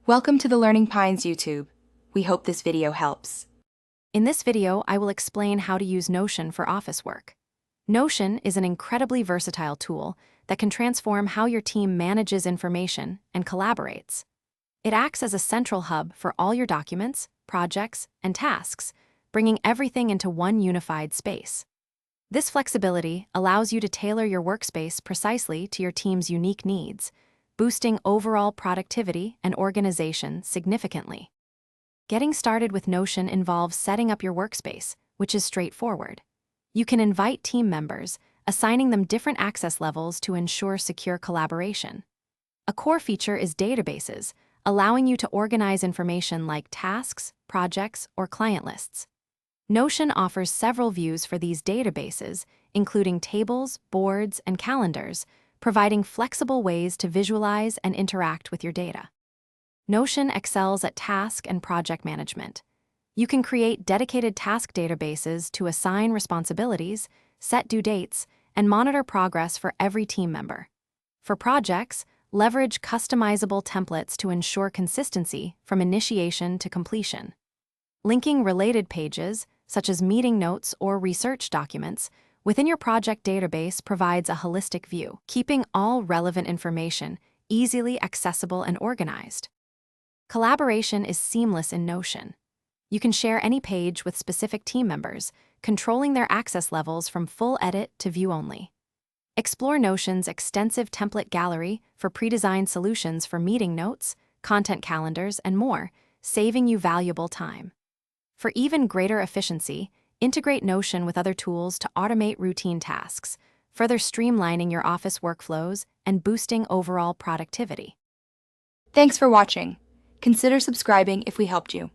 Welcome to the Learning Pines YouTube. We hope this video helps. In this video, I will explain how to use Notion for office work. Notion is an incredibly versatile tool that can transform how your team manages information and collaborates. It acts as a central hub for all your documents, projects, and tasks, bringing everything into one unified space. This flexibility allows you to tailor your workspace precisely to your team's unique needs, boosting overall productivity and organization significantly. Getting started with Notion involves setting up your workspace, which is straightforward. You can invite team members, assigning them different access levels to ensure secure collaboration. A core feature is databases, allowing you to organize information like tasks, projects, or client lists. Notion offers several views for these databases, including tables, boards, and calendars, providing flexible ways to visualize and interact with your data. Notion excels at task and project management. You can create dedicated task databases to assign responsibilities, set due dates, and monitor progress for every team member. For projects, leverage customizable templates to ensure consistency from initiation to completion. Linking related pages, such as meeting notes or research documents, within your project database provides a holistic view, keeping all relevant information easily accessible and organized. Collaboration is seamless in Notion. You can share any page with specific team members, controlling their access levels from full edit to view only. Explore Notion's extensive template gallery for pre-designed solutions for meeting notes, content calendars, and more, saving you valuable time. For even greater efficiency, integrate Notion with other tools to automate routine tasks, further streamlining your office workflows and boosting overall productivity. Thanks for watching. Consider subscribing if we helped you.